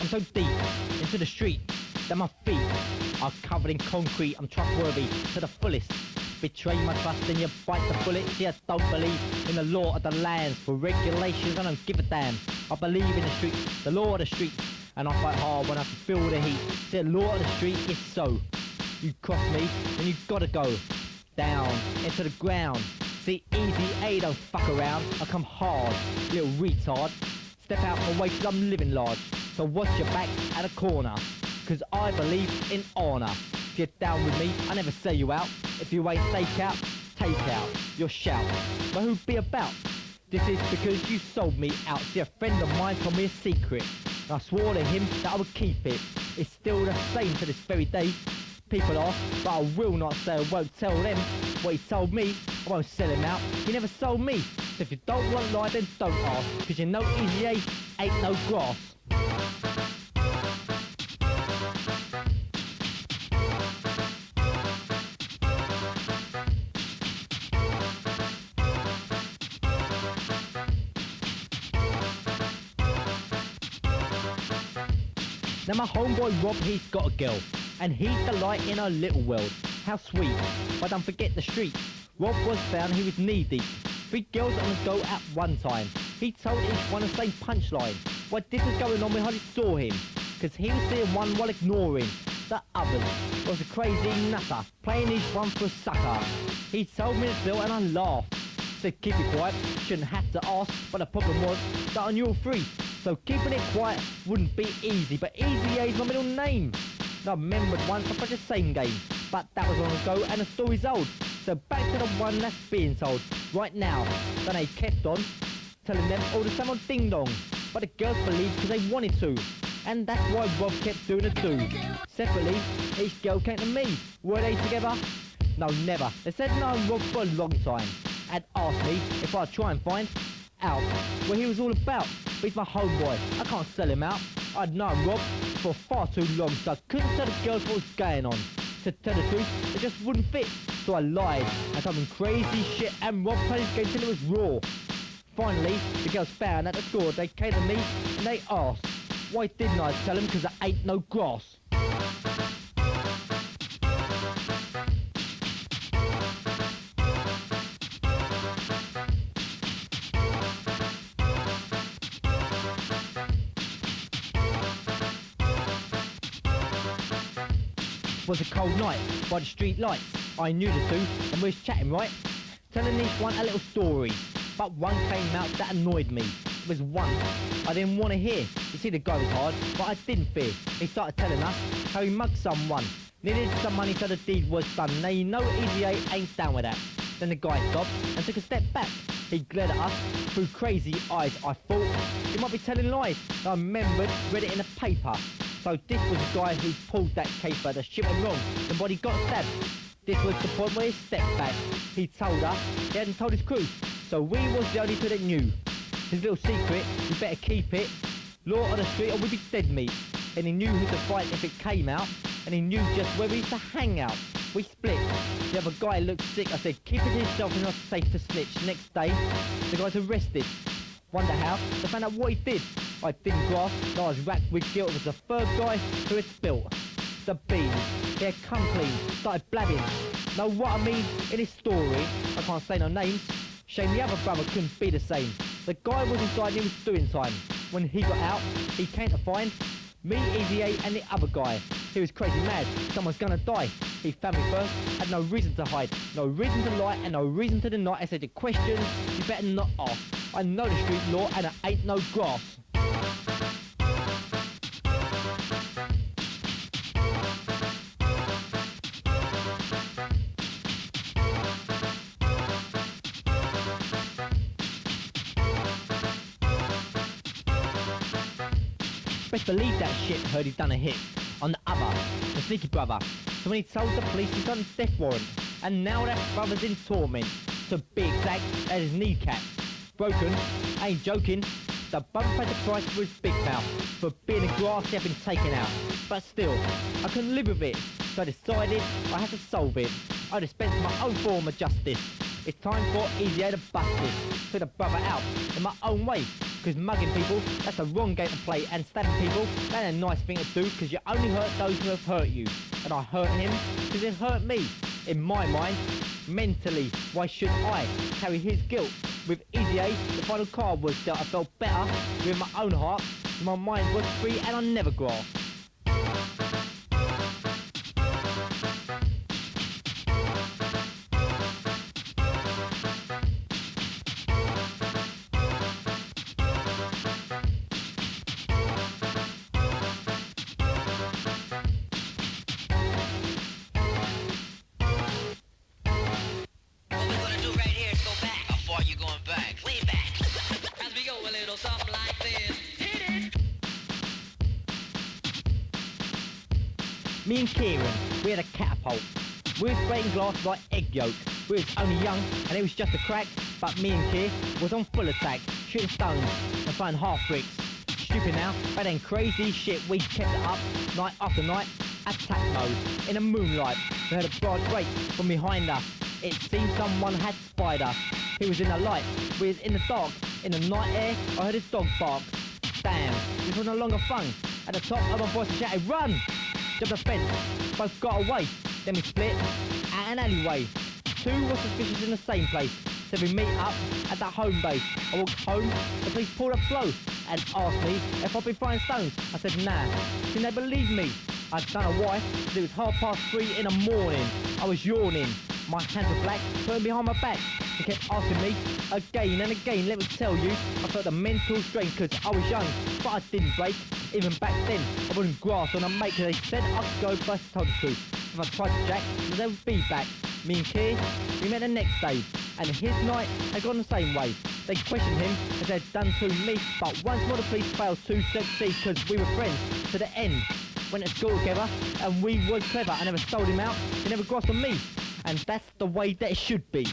I'm so deep into the street that my feet are covered in concrete. I'm trustworthy to the fullest. Betray my trust and you bite the bullet. See, I don't believe in the law of the land. For regulations, I don't give a damn. I believe in the street, the law of the street. And I fight hard when I can feel the heat. See, the law of the street is so. You cross me, then you gotta go down into the ground. See, easy A, don't fuck around. I come hard, little retard. Step out my way cause I'm living large. So watch your back at a corner, cause I believe in honour. If you're down with me, I never sell you out. If you ain't stake out, take out your shout. But who'd be about? This is because you sold me out. See, a friend of mine told me a secret. I swore to him that I would keep it. It's still the same to this very day. People ask, but I will not say. I won't tell them what he told me. I won't sell him out. He never sold me. So if you don't want lie, then don't ask. Cause you know Easy A ain't no grass. Now my homeboy Rob, he's got a girl, and he's the light in her little world. How sweet, but don't forget the street. Rob was found, he was knee deep. 3 girls on the go at one time. He told each one the same punchline. What this was going on, we hardly saw him, cause he was seeing one while ignoring the others. Was a crazy nutter, playing each one for a sucker. He told me the deal and I laughed. Said keep it quiet, shouldn't have to ask, but the problem was that I knew all 3. So keeping it quiet wouldn't be easy, but Easy A's my middle name. And I remembered once I played the same game, but that was long ago and the story's old. So back to the one that's being told right now. Then they kept on telling them all the same old ding dong, but the girls believed because they wanted to. And that's why Rob kept doing the do. Separately, each girl came to me. Were they together? No, never. They said no Rob for a long time, and asked me if I'd try and find out what he was all about. But he's my homeboy, I can't sell him out. I'd known Rob for far too long, so I couldn't tell the girls what was going on. To tell the truth, it just wouldn't fit. So I lied and told them crazy shit, and Rob played his game till it was raw. Finally, the girls found at the door. They came to me and they asked, why didn't I tell them? Cause I ain't no grass. It was a cold night by the street lights. I knew the 2 and we was chatting, right? Telling each one a little story. But one came out that annoyed me. It was one I didn't want to hear. You see, the guy was hard, but I didn't fear. He started telling us how he mugged someone, needed some money so the deed was done. Now you know Easy A ain't down with that. Then the guy stopped and took a step back. He glared at us through crazy eyes. I thought he might be telling lies. I remembered, read it in the paper. So this was the guy who pulled that caper. The shit went wrong. The body got stabbed. This was the point where he stepped back. He told us he hadn't told his crew, so we was the only 2 that knew. His little secret, we better keep it. Law of the street or we'd be dead meat. And he knew who to fight if it came out, and he knew just where we used to hang out. We split. The other guy looked sick. I said, keep it to yourself, you're not safe to snitch. Next day, the guy's arrested. Wonder how? They found out what he did. I didn't grasp that I was racked with guilt. It was the 3rd guy who had spilt the beans. He had come clean, started blabbing. Know what I mean in his story? I can't say no names. Shame the other brother couldn't be the same. The guy was inside and he was doing time. When he got out, he came to find me, Easy A and the other guy. He was crazy mad, someone's gonna die. He found me first, had no reason to hide, no reason to lie and no reason to deny. I said the questions you better not ask. I know the street law and it ain't no grass. Best believe that shit heard he'd done a hit on the other, the sneaky brother. So when he told the police he's on death warrant, and now that brother's in torment. To be exact, that his kneecap broken. I ain't joking. The bump paid the price for his big mouth. For being a grass he had been taken out. But still, I couldn't live with it. So I decided I had to solve it. I dispensed my own form of justice. It's time for Easy A to bust it. Put a brother out in my own way. Cause mugging people, that's a wrong game to play. And stabbing people, that ain't a nice thing to do. Cause you only hurt those who have hurt you. And I hurt him cause it hurt me. In my mind, mentally, why should I carry his guilt? With Easy A, the final card was dealt. I felt better with my own heart. My mind was free and I never grasped. Me and Kieran, we had a catapult. We were spraying glass like egg yolk. We was only young and it was just a crack, but me and Kier was on full attack, shooting stones and throwing half bricks. Stupid now, but then crazy shit, we kept it up night after night, attack mode. In the moonlight, we heard a broad break from behind us. It seemed someone had spied us. He was in the light, we was in the dark. In the night air, I heard his dog bark. Damn, this was no longer fun. At the top of my voice I shouted, run! Jumped the fence, both got away. Then we split at an alleyway. Two were suspicious in the same place, so we meet up at that home base. I walked home, the police pulled up slow and asked me if I'd been throwing stones. I said nah, didn't they believe me? I don't know why, but it was 3:30 in the morning. I was yawning, my hands were black, putting behind my back. They kept asking me again and again, let me tell you, I felt the mental strain cause I was young, but I didn't break. Even back then, I wouldn't grasp on a mate cause they said I could go, but I told the truth. If I tried to jack, then they would be back. Me and Keir, we met the next day, and his night had gone the same way. They questioned him as they'd done to me, but once more the police failed to succeed cause we were friends to the end. Went to school together, and we was clever. I never sold him out, he never grasped on me, and that's the way that it should be.